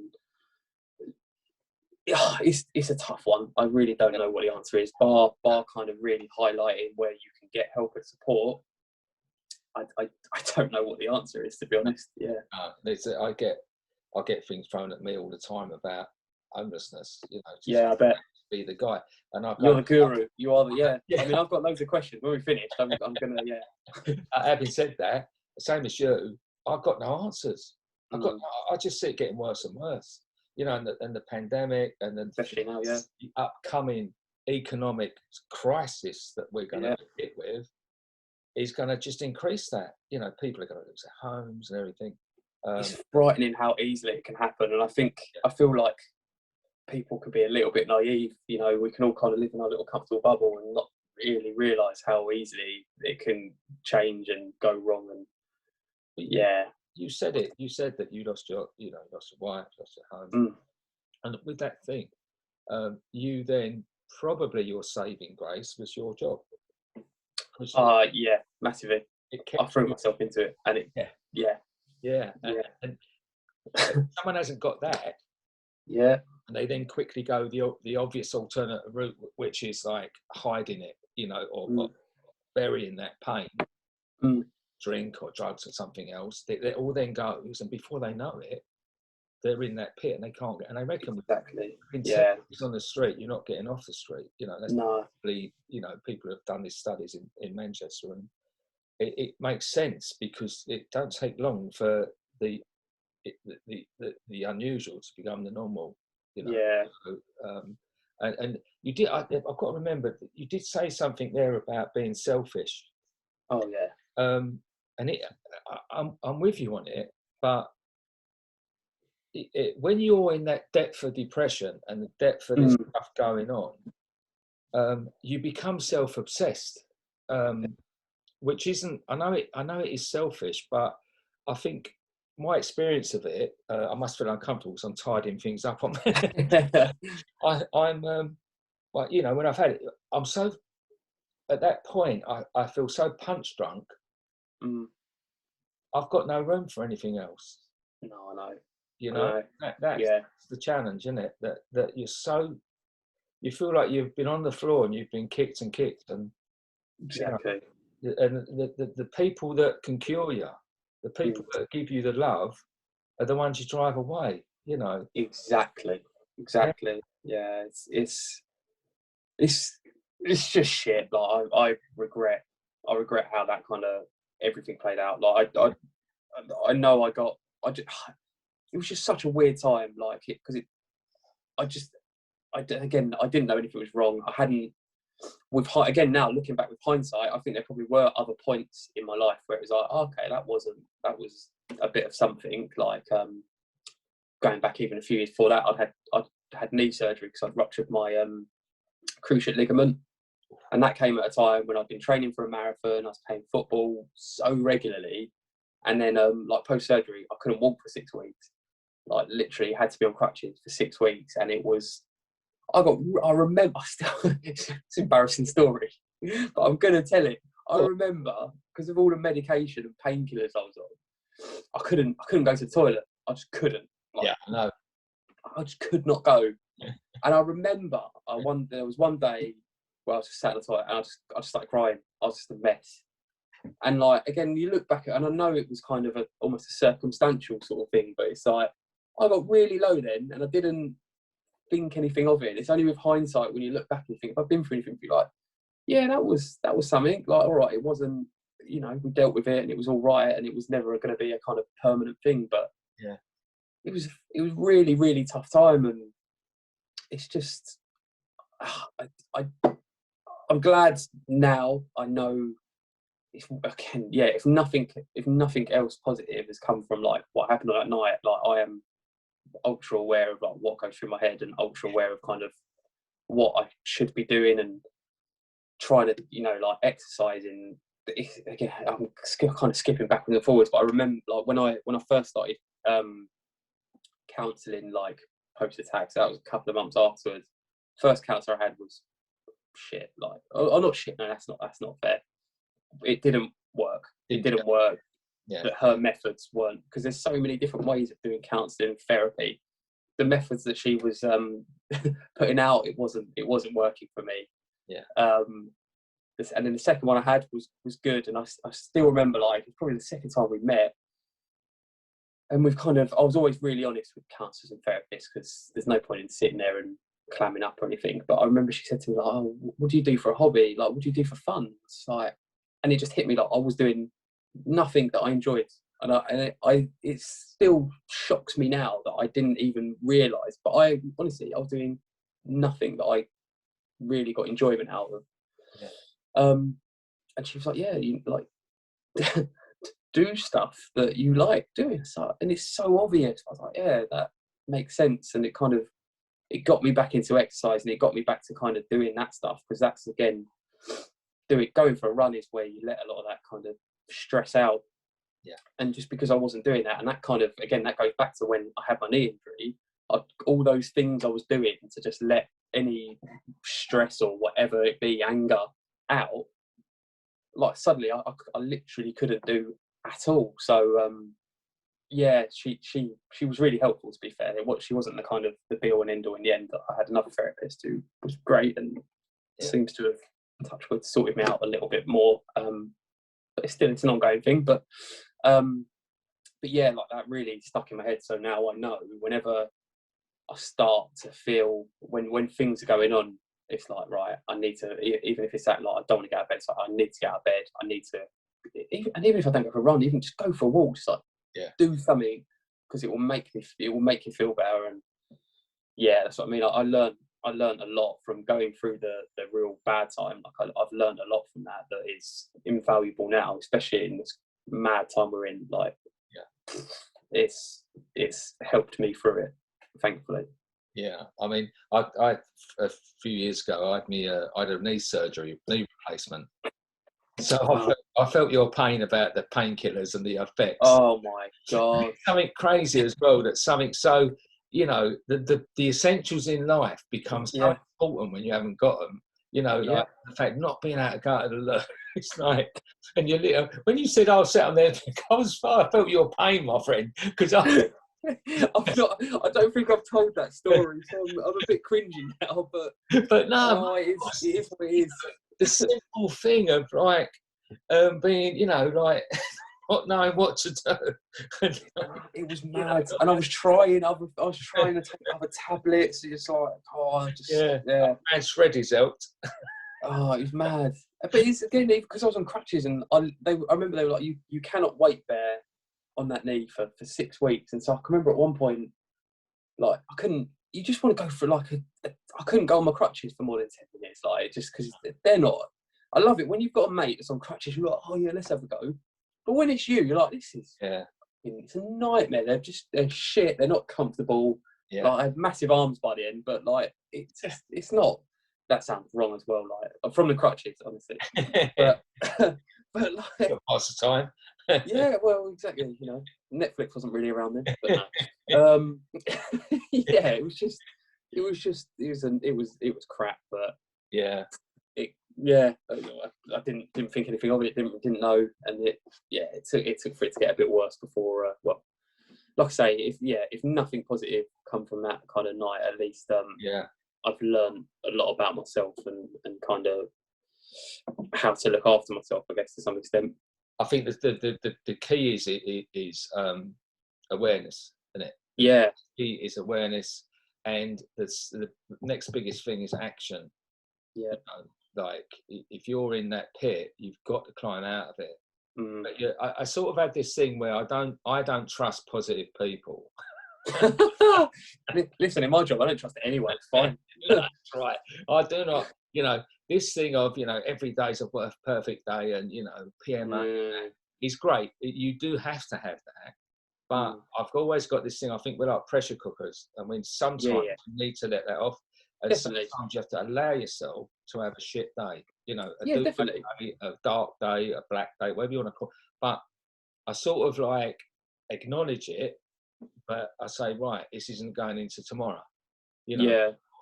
And it's a tough one. I really don't know what the answer is. Bar kind of really highlighting where you can get help and support. I don't know what the answer is, to be honest. Yeah. I get things thrown at me all the time about homelessness. I bet. Be the guy, and you're the guru. You are the yeah. I mean, I've got loads of questions. When we finished, I'm gonna Having said that, same as you, I've got no answers. I just see it getting worse and worse. And the pandemic, and then especially now, the upcoming economic crisis that we're going to hit with is going to just increase that. People are going to lose their homes and everything. it's frightening how easily it can happen. And I feel like people can be a little bit naive. You know, we can all kind of live in our little comfortable bubble and not really realise how easily it can change and go wrong. And yeah, you said it. You said that you lost your, lost your wife, lost your home, and with that thing, you then probably your saving grace was your job. Yeah, massively. I threw myself into it, and and someone hasn't got that. Yeah. And they then quickly go the obvious alternative route, which is like hiding it, or burying that pain, drink or drugs or something else. It all then goes, and before they know it, they're in that pit and they can't get. And I reckon exactly. It's on the street. You're not getting off the street. That's no. probably, people have done these studies in Manchester, and it makes sense because it don't take long for the unusual to become the normal. Yeah. So, and you did. I've got to remember that you did say something there about being selfish. Oh yeah. And I'm with you on it, but when you're in that depth of depression and the depth of this stuff going on, you become self-obsessed, which isn't. I know it is selfish, but I think my experience of it, I must feel uncomfortable because I'm tidying things up. I'm like, when I've had it, I'm so, at that point, I feel so punch drunk. I've got no room for anything else. No, I know. That's the challenge, isn't it? That you feel like you've been on the floor and you've been kicked and kicked, and exactly. And the people that can cure you, the people that give you the love, are the ones you drive away. Exactly. Yeah, it's just shit. Like I regret how that kind of everything played out. Like I know it was just such a weird time. Like I didn't know anything was wrong. I hadn't. Again, now looking back with hindsight, I think there probably were other points in my life where it was like, okay, that was a bit of something. Like going back even a few years before that, I'd had knee surgery because I'd ruptured my cruciate ligament, and that came at a time when I'd been training for a marathon. I was playing football so regularly, and then like post surgery, I couldn't walk for 6 weeks. Like literally had to be on crutches for 6 weeks, and it was. I remember, it's an embarrassing story, but I'm going to tell it. I remember, because of all the medication and painkillers I was on, I couldn't go to the toilet. I just couldn't. Like, no. I just could not go. And I remember, there was one day where I was just sat in the toilet and I just started crying. I was just a mess. And like, again, you look back at it, and I know it was kind of almost a circumstantial sort of thing, but it's like, I got really low then, and I didn't think anything of it. It's only with hindsight when you look back and you think, if I've been through anything, you're like, yeah, that was something. Like, all right, it wasn't, we dealt with it and it was all right, and it was never going to be a kind of permanent thing. But yeah, it was really, really tough time, and it's just, I'm glad now I know. If nothing else positive has come from like what happened on that night, like I am ultra aware of like what goes through my head, and ultra aware of kind of what I should be doing, and trying to like exercising. Again, I'm kind of skipping backwards and forwards, but I remember like when I first started counselling like post attack, so that was a couple of months afterwards. First counsellor I had was shit. Like, not shit. No, that's not fair. It didn't work. Yeah. That her methods weren't, because there's so many different ways of doing counselling and therapy. The methods that she was putting out, it wasn't working for me. Yeah. And then the second one I had was good, and I still remember, like, it's probably the second time we met, and I was always really honest with counsellors and therapists, because there's no point in sitting there and clamming up or anything. But I remember she said to me, like, oh, what do you do for a hobby? Like, what do you do for fun? It's like, and it just hit me like I was doing nothing that I enjoyed, and it still shocks me now that I didn't even realise. But I was doing nothing that I really got enjoyment out of. Yeah. And she was like, "Yeah, you like do stuff that you like doing. So, and it's so obvious. I was like, yeah, that makes sense. And it got me back into exercise, and it got me back to kind of doing that stuff, because that's, again, going for a run is where you let a lot of that kind of stress out. Yeah. And just because I wasn't doing that, and that kind of, again, that goes back to when I had my knee injury, all those things I was doing to just let any stress or whatever it be, anger, out, like suddenly I literally couldn't do at all. So yeah, she was really helpful, to be fair. She wasn't the kind of the be all and end all in the end. I had another therapist who was great, and seems to have, touch wood, sorted me out a little bit more. But it's an ongoing thing. But yeah, like that really stuck in my head. So now I know whenever I start to feel when things are going on, it's like, right, I need to, even if it's that, like, I don't want to get out of bed, so I need to get out of bed. I need to, even if I don't go for a run, even just go for a walk, just like do something, because it will make you feel better. And yeah, that's what I mean. I learned a lot from going through the real bad time. Like I've learned a lot from that is invaluable now, especially in this mad time we're in. Like, it's helped me through it, thankfully. Yeah, I mean, I a few years ago, I had a knee replacement. So I felt your pain about the painkillers and the effects. Oh my God! Something crazy as well. That something so, the essentials in life become so important when you haven't got them. Like the fact not being able to go to the loo. It's like, and when you said I'll sit on there, I felt your pain, my friend, because I don't think I've told that story, so I'm a bit cringy now. But no, it is what it is. The simple thing of like being, like not knowing what to do. It was mad, and I was trying to take other tablets. It's like, and Shreddy's helped. Oh, it was mad. But it's, again, because I was on crutches, and I remember they were like, you cannot weight bear on that knee for 6 weeks. And so I can remember at one point, like, I couldn't, you just want to go for like I couldn't go on my crutches for more than 10 minutes, like, just because they're not, I love it when you've got a mate that's on crutches, you're like, oh yeah, let's have a go. But when it's you're like, this is, it's a nightmare. They're shit, they're not comfortable. Like, I had massive arms by the end, but like, it's not, that sounds wrong as well, like, I'm from the crutches, honestly. but like, pass the time. Yeah, well, exactly. Netflix wasn't really around then, but no. Yeah, it was crap, but I didn't think anything of it, didn't know, and it took for it to get a bit worse before. Well, like I say, if nothing positive come from that kind of night, at least I've learned a lot about myself and kind of how to look after myself, I guess, to some extent. I think the key is awareness, isn't it? Yeah. The key is awareness, and the next biggest thing is action. Yeah. Like, if you're in that pit, you've got to climb out of it. But I sort of had this thing where I don't trust positive people. Listen, in my job, I don't trust anyone. It's fine. That's right. I do not. This thing of every day's a perfect day, and PMA is great. You do have to have that, but I've always got this thing. I think we're like pressure cookers. I mean, sometimes you need to let that off, and Definitely. sometimes you have to allow yourself to have a shit day. Definitely. A dark day, a black day, whatever you want to call. But I sort of like acknowledge it, but I say, right, this isn't going into tomorrow.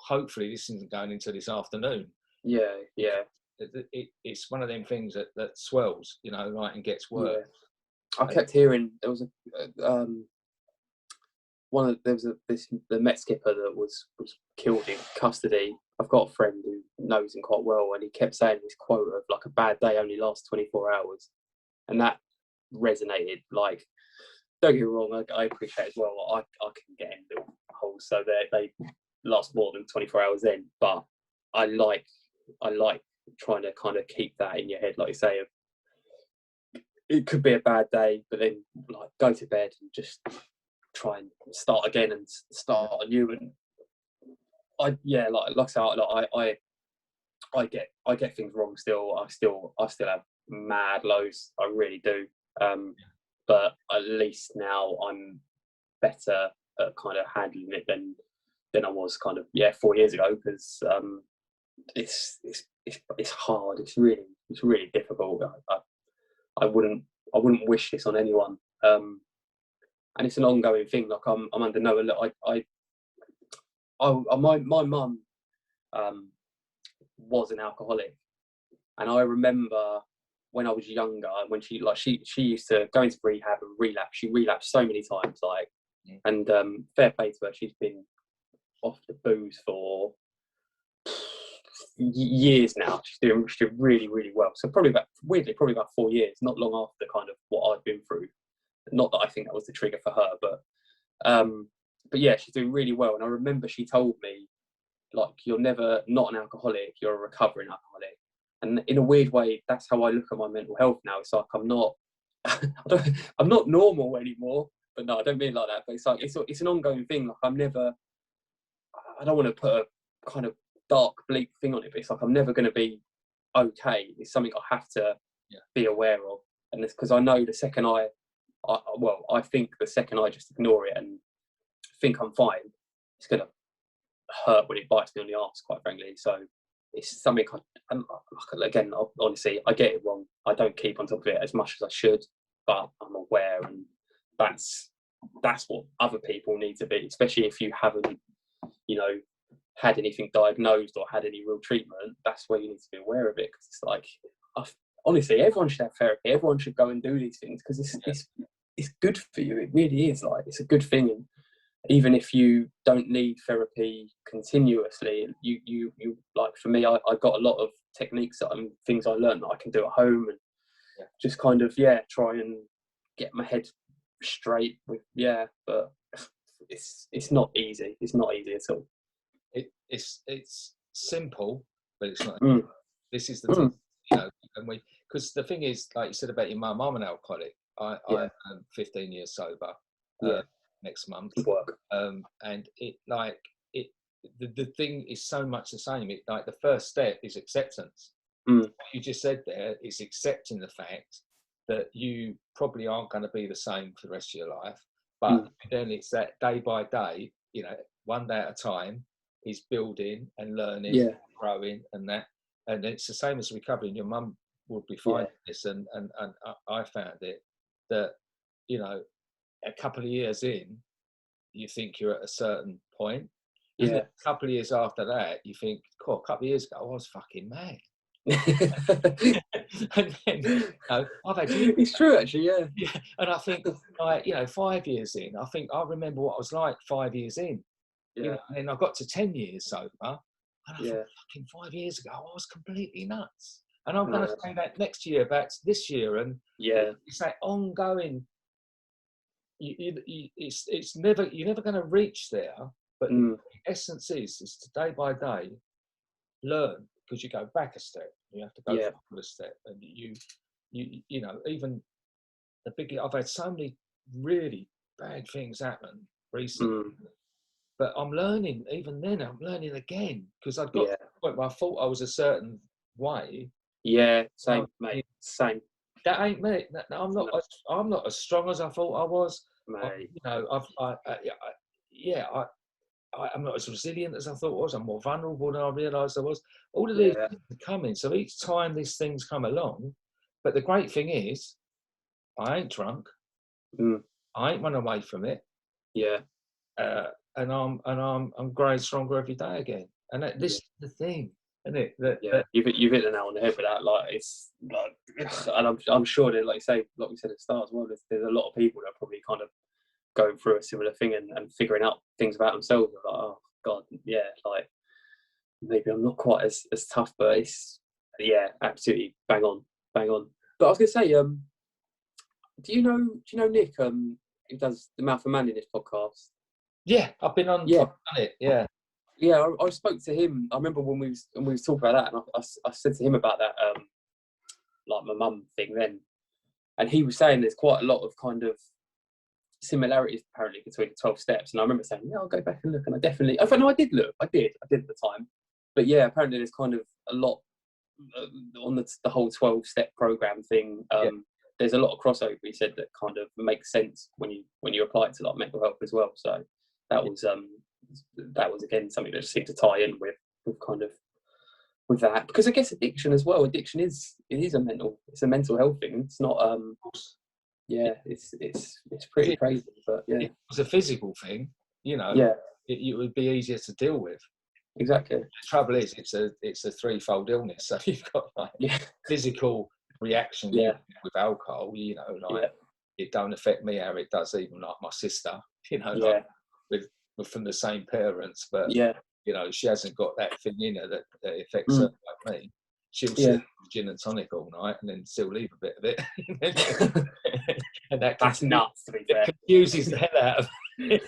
Hopefully this isn't going into this afternoon. It's one of them things that swells, and gets worse. I kept hearing there was the Met skipper that was killed in custody. I've got a friend who knows him quite well, and he kept saying this quote of like, a bad day only lasts 24 hours, and that resonated. Like, don't get me wrong, I appreciate as well. I can get in little holes, so they last more than 24 hours then. But I like trying to kind of keep that in your head, like you say. It could be a bad day, but then like go to bed and just try and start again and start anew. And like I say, I get things wrong still. I still have mad lows. I really do. but at least now I'm better at kind of handling it than I was kind of 4 years ago, because it's hard. It's really difficult. I wouldn't wish this on anyone. And it's an ongoing thing. Like I'm under no my mum was an alcoholic, and I remember when I was younger, when she used to go into rehab and relapse. She relapsed so many times, and fair play to her. She's been off the booze for years now. She's doing really, really well. So probably about 4 years, not long after kind of what I've been through. Not that I think that was the trigger for her, but yeah, she's doing really well. And I remember she told me, like, you're never not an alcoholic, you're a recovering alcoholic. And in a weird way, that's how I look at my mental health now. It's like I'm not normal anymore. But no, I don't mean it like that. But it's like it's an ongoing thing. Like I don't want to put a kind of dark, bleak thing on it, but it's like I'm never going to be okay. It's something I have to be aware of. And it's because I know the second I think the second I just ignore it and think I'm fine, it's going to hurt when it bites me on the arse, quite frankly. So it's something again, honestly, I get it wrong. I don't keep on top of it as much as I should, but I'm aware, and that's what other people need to be, especially if you haven't, had anything diagnosed or had any real treatment. That's where you need to be aware of it, because it's like, honestly, everyone should have therapy. Everyone should go and do these things, because it's good for you. It really is. Like, it's a good thing. And even if you don't need therapy continuously, you like, for me, I got a lot of techniques and things I learned that I can do at home, and just kind of try and get my head straight with but it's not easy. It's not easy at all. It's simple, but it's not. This is the Mm. thing, and because the thing is, like you said about your mum, I'm an alcoholic. I'm 15 years sober next month. Work. And the thing is so much the same. It, like, the first step is acceptance. What you just said there is accepting the fact that you probably aren't going to be the same for the rest of your life, but then it's that day by day, one day at a time, is building and learning, growing, and it's the same as recovering. Your mum would be finding this, and I found it that a couple of years in, you think you're at a certain point, and then a couple of years after that, you think, "Cool, a couple of years ago, I was fucking mad." And then, I've had you. It's true, actually. And I think, 5 years in, I think I remember what I was like 5 years in. And then I got to 10 years sober, and I thought, fucking 5 years ago, I was completely nuts. And I'm going to say that next year about this year, and it's that ongoing. It's never, you're never going to reach there, but the essence is to day by day learn, because you go back a step, you have to go forward a step, and you even the big. I've had so many really bad things happen recently. But I'm learning, even then, I'm learning again, because I'd got to the point where I thought I was a certain way. Same, mate. Same. That ain't me. I'm not as strong as I thought I was. Mate. I'm not as resilient as I thought I was. I'm more vulnerable than I realised I was. All of these things are coming. So each time these things come along, but the great thing is, I ain't drunk. I ain't run away from it. And I'm growing stronger every day again. And this is the thing, isn't it? You've hit the nail on the head with that. Like, it's like, and I'm sure that, like we said at the start as well, there's a lot of people that are probably kind of going through a similar thing and figuring out things about themselves. Like, oh God, like, maybe I'm not quite as tough, but it's absolutely bang on. But I was gonna say, do you know Nick, who does the Mouth of Man in this podcast? Yeah, I've been on. I've done it. I spoke to him. I remember when we was talking about that, and I said to him about that, like my mum thing then, and he was saying there's quite a lot of kind of similarities apparently between the 12 steps. And I remember saying, I'll go back and look, and I did look. I did at the time, but apparently there's kind of a lot on the whole 12-step program thing. there's a lot of crossover, he said, that kind of makes sense when you apply it to like mental health as well. So that was again something that just seemed to tie in with kind of with that, because I guess addiction as well. Addiction is a mental health thing. It's not it's pretty crazy, but yeah, if it was a physical thing, you know, yeah, it would be easier to deal with. exactly. The trouble is, it's a threefold illness. So you've got like physical reaction with alcohol. You know, like it don't affect me how it does even like my sister. You know, like we're from the same parents, but you know, she hasn't got that thing in her that affects her like me. She'll sit with gin and tonic all night and then still leave a bit of it. And that's nuts, to be fair. Confuses the hell out of me.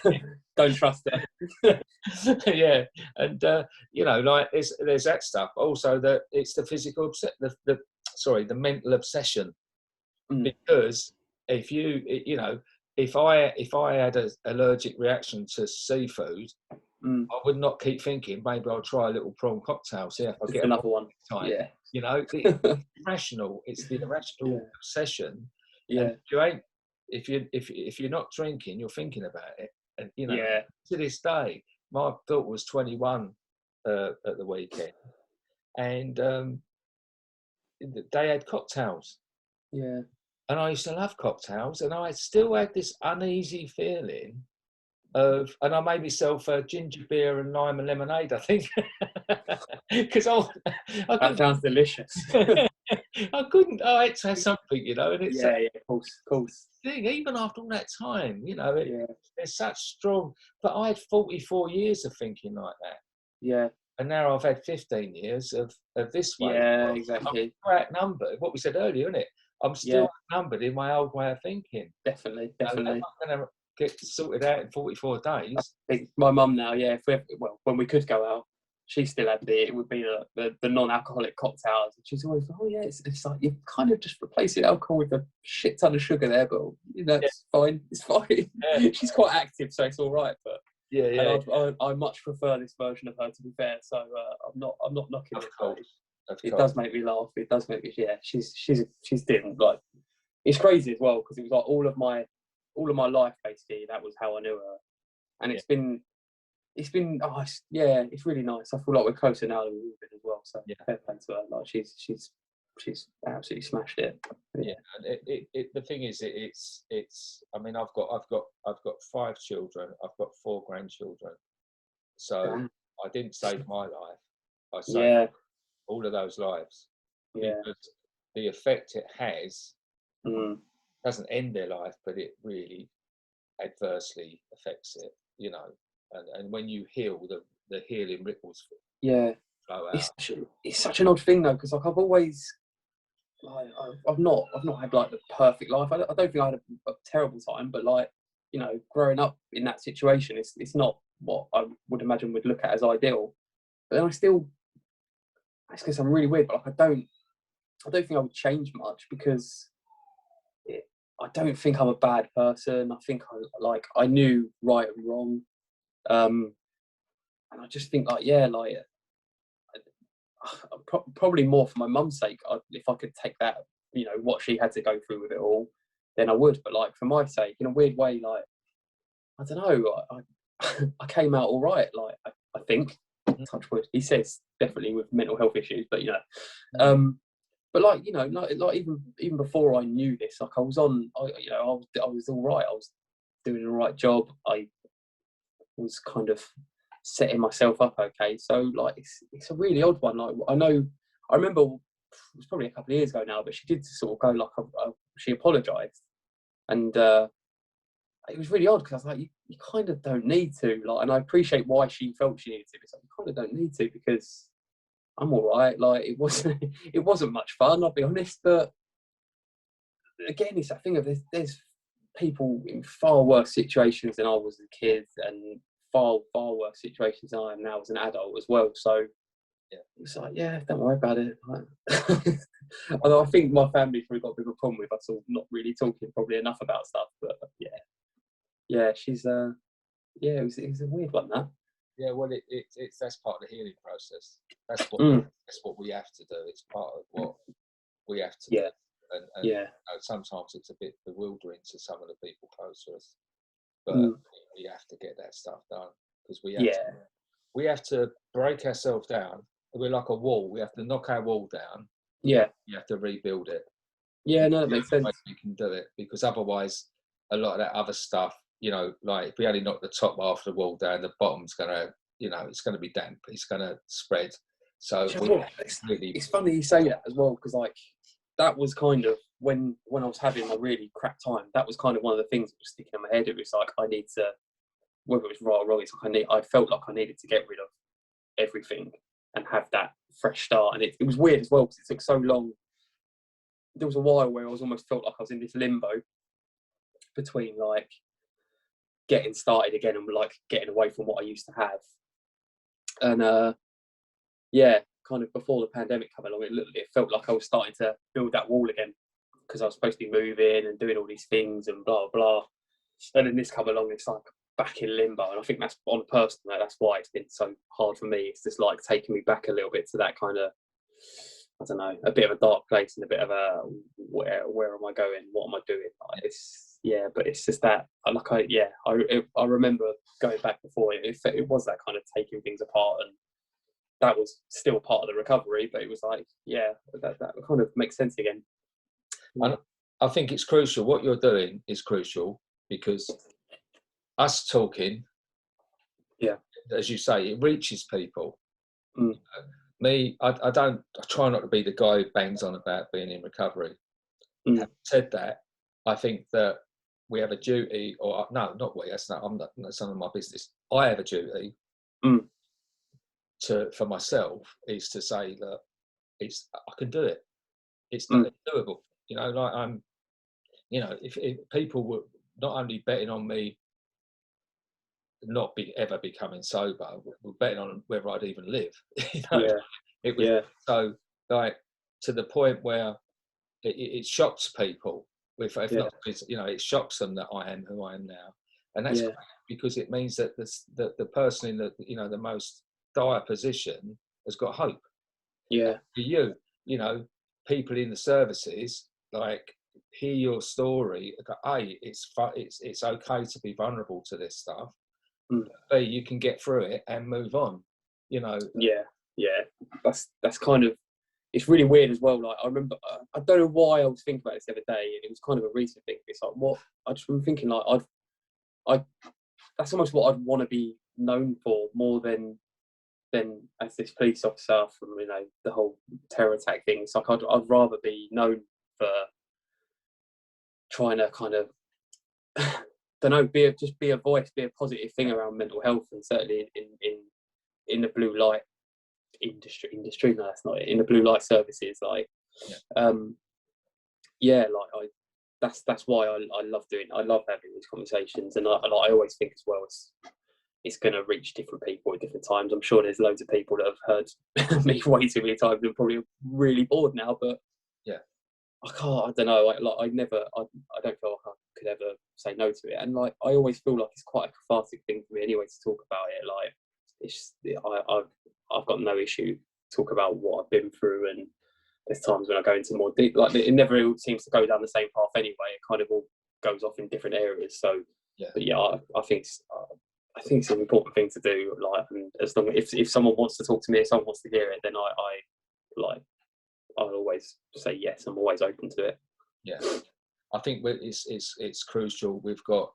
Don't trust her. Yeah, and you know, like there's that stuff. Also, that it's the physical the mental obsession. Because if I had an allergic reaction to seafood, I would not keep thinking maybe I'll try a little prawn cocktail, see if I get another one. Time. Yeah, you know, it's irrational. It's the irrational obsession. Yeah, and if you're not drinking, you're thinking about it. And you know, to this day, my daughter was 21 at the weekend, and they had cocktails. Yeah. And I used to love cocktails, and I still had this uneasy feeling of, and I made myself a ginger beer and lime and lemonade, I think, because that sounds delicious. I had to have something, you know, and it's of course. Thing, even after all that time, you know, there's such strong. But I had 44 years of thinking like that. Yeah. And now I've had 15 years of this way. Yeah, exactly. I'm outnumbered. What we said earlier, isn't it? I'm still outnumbered in my old way of thinking. Definitely. I'm not going to get sorted out in 44 days. I think my mum now, when we could go out, she still had it would be the non-alcoholic cocktails. And she's always like, it's like you're kind of just replacing alcohol with a shit ton of sugar there, but you know, it's fine. It's fine. Yeah. She's quite active, so it's all right. But I much prefer this version of her, to be fair. So I'm not knocking it. It does make me laugh. It does make me. Yeah, she's doing like, it's crazy as well, because it was like all of my life basically. That was how I knew her, and it's been it's really nice. I feel like we're closer now than we've been as well. So fair play to her. Like she's absolutely smashed it. Yeah, and the thing is, it's. I mean, I've got 5 children. I've got 4 grandchildren. So I didn't save my life. I saved all of those lives. Yeah. Because the effect it has doesn't end their life, but it really adversely affects it. You know, and when you heal, the healing ripples flow out. It's such an odd thing though, because like I've always. I've not had like the perfect life. I don't think I had a terrible time, but like, you know, growing up in that situation, it's not what I would imagine we'd look at as ideal. But then it's because I'm really weird, but like I don't think I would change much, because I don't think I'm a bad person. I think I knew right and wrong, and I just think probably more for my mum's sake. If I could take that, you know, what she had to go through with it all, then I would. But like for my sake, in a weird way, like I don't know, I came out all right. Like I think, touch wood. He says definitely with mental health issues, but you know, but like you know, like even before I knew this, like I was all right. I was doing the right job. I was kind of setting myself up okay. So like it's a really odd one. Like I remember it was probably a couple of years ago now, but she did sort of go like she apologized, and it was really odd, because I was like, you kind of don't need to, like, and I appreciate why she felt she needed to, but like, you kind of don't need to, because I'm all right. Like it wasn't much fun, I'll be honest, but again, it's that thing of there's people in far worse situations than I was as a kid, and far worse situations than I am now as an adult as well. So it's like, don't worry about it. Although I think my family's probably got a bit of a problem with us all not really talking probably enough about stuff. But she's it was a weird one, that. Yeah, well, it's that's part of the healing process. That's what we have to do. It's part of what we have to do. and sometimes it's a bit bewildering to some of the people close to us. But we have to get that stuff done, because we have to break ourselves down. We're like a wall. We have to knock our wall down. Yeah. You have to rebuild it. Yeah, no, that makes sense. We can do it, because otherwise, a lot of that other stuff, like if we only knock the top half of the wall down, the bottom's gonna, it's gonna be damp. It's gonna spread. So it's funny you say that as well, because like that was kind of when I was having a really crap time. That was kind of one of the things that was sticking in my head. It was like I need to, whether it was right or wrong, it's like I felt like I needed to get rid of everything and have that fresh start. And it was weird as well, because it took so long. There was a while where I was almost felt like I was in this limbo between like getting started again and like getting away from what I used to have. And kind of before the pandemic came along, it felt like I was starting to build that wall again, because I was supposed to be moving and doing all these things and blah blah. And then this come along, it's like back in limbo. And I think that's on a personal note, that's why it's been so hard for me. It's just like taking me back a little bit to that kind of, I don't know, a bit of a dark place and a bit of a where am I going? What am I doing? Like, but it's just that I remember going back before it was that kind of taking things apart, and that was still part of the recovery, but it was like that kind of makes sense again. And I think it's crucial. What you're doing is crucial, because us talking, as you say, it reaches people. Me, I try not to be the guy who bangs on about being in recovery. Having said that, I think that we have a duty, or no, not we. That's none of my business. I have a duty for myself, is to say that I can do it. It's doable. Like I'm. If people were not only betting on me not ever becoming sober, were betting on whether I'd even live. It was so like to the point where it shocks people. If not, it shocks them that I am who I am now, and that's great, because it means that the person in the most dire position has got hope. For you, people in the services like hear your story. A, it's okay to be vulnerable to this stuff. B, you can get through it and move on. That's kind of, it's really weird as well. Like I remember, I don't know why I was thinking about this the other day, and it was kind of a recent thing. It's like what I just been thinking, like that's almost what I'd want to be known for more than as this police officer from the whole terror attack thing. It's like I'd rather be known for trying to kind of don't know, be a voice, be a positive thing around mental health, and certainly in the blue light industry. No, that's not it. In the blue light services, that's why I love having these conversations, and I always think as well it's going to reach different people at different times. I'm sure there's loads of people that have heard me way too many times and probably really bored now, but I don't know. I don't feel like I could ever say no to it, and like I always feel like it's quite a cathartic thing for me anyway to talk about it. Like I've got no issue talk about what I've been through, and there's times when I go into more deep. Like it never seems to go down the same path anyway. It kind of all goes off in different areas. So, I think it's an important thing to do. Like, and as long if someone wants to talk to me, if someone wants to hear it, then I'll always say yes. I'm always open to it. Yeah, I think it's crucial. We've got,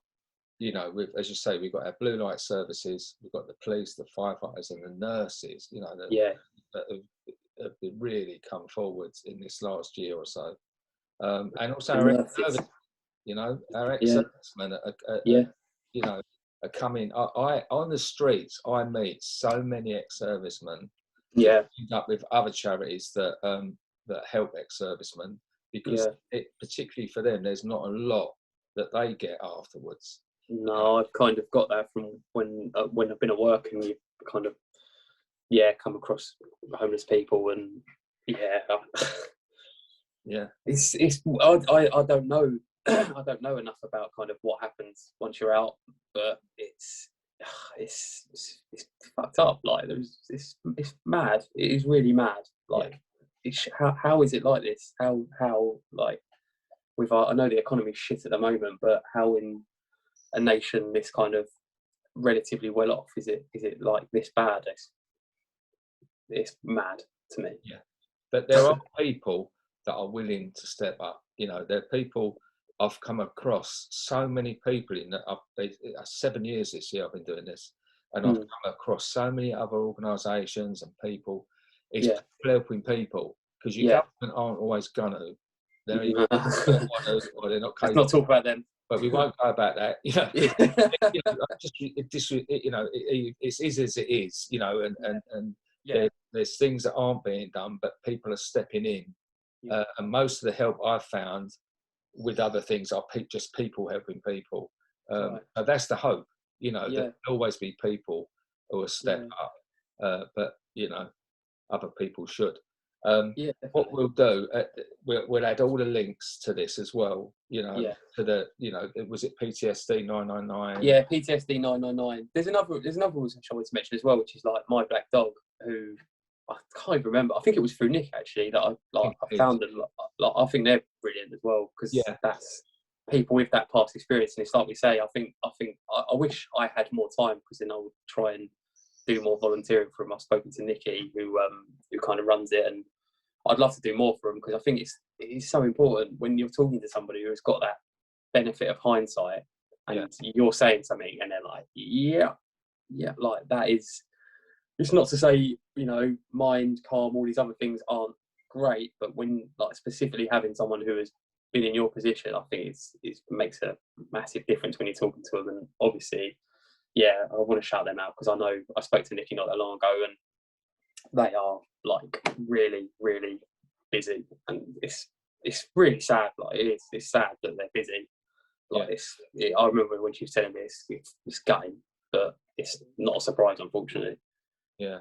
as you say, we've got our blue light services, we've got the police, the firefighters, and the nurses. That have really come forwards in this last year or so, and also our ex-servicemen. Our ex-servicemen are coming. I on the streets, I meet so many ex-servicemen. End up with other charities that help ex-servicemen, because particularly for them, there's not a lot that they get afterwards. No, I've kind of got that from when I've been at work, and you kind of come across homeless people, and it's I don't know I don't know enough about kind of what happens once you're out, but it's fucked up. Like it's mad. It is really mad. Like how is it like this? How like with I know the economy's shit at the moment, but how in a nation this kind of relatively well off is it like this bad? It's mad to me. Yeah, but there are people that are willing to step up. You know, there are people. I've come across so many people in that. 7 years this year I've been doing this, and I've come across so many other organisations and people. It's people helping people, because your government aren't always gonna. They're either don't want to, or they're not capable. Let's not talk about them. But we won't go about that. You know, it is as it is. You know, and there's things that aren't being done, but people are stepping in. And most of the help I've found with other things are just people helping people. So that's the hope. You know, there'll always be people who will step up, but you know, other people should. What we'll do, we'll add all the links to this as well. You know, to the, you know, was it PTSD 999? Yeah, PTSD 999. There's another one which I wanted to mention as well, which is like My Black Dog, who I can't even remember. I think it was through Nick actually that I found them. Like, I think they're brilliant as well, because that's people with that past experience. And it's like we say, I wish I had more time, because then I would try and do more volunteering for him. I've spoken to Nikki, who kind of runs it, and I'd love to do more for him, because I think it's so important when you're talking to somebody who's got that benefit of hindsight, and you're saying something, and they're like, like that is. It's not to say, you know, mind, calm, all these other things aren't great, but when like specifically having someone who has been in your position, I think it makes a massive difference when you're talking to them. And obviously, I want to shout them out, because I know I spoke to Nikki not that long ago, and they are like really, really busy, and it's really sad. Like it's sad that they're busy. Like I remember when she was telling me it's gutting, but it's not a surprise, unfortunately. Yeah,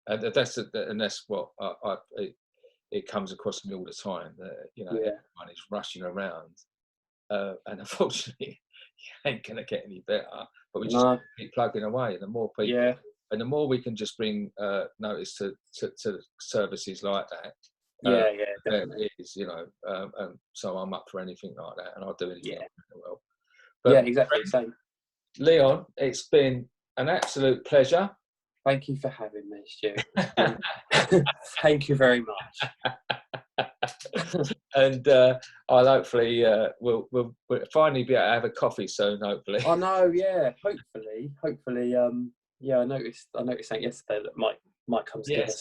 and that's what it comes across to me all the time. That, you know, everyone is rushing around, and unfortunately, you ain't gonna get any better. But we just keep plugging away, and the more people, and the more we can just bring notice to services like that. Definitely. It is, you know, so I'm up for anything like that, and I'll do anything well. But exactly. Same. Leon, it's been an absolute pleasure. Thank you for having me, Stu. Thank you very much. And I'll hopefully we'll finally be able to have a coffee soon. Hopefully. I know. Yeah. Hopefully. I noticed something yesterday that might come together.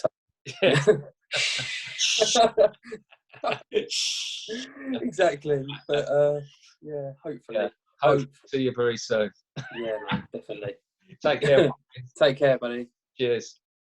Exactly. But hopefully. Hope to see you very soon. Yeah, man, definitely. Take care. Take care, buddy. Cheers.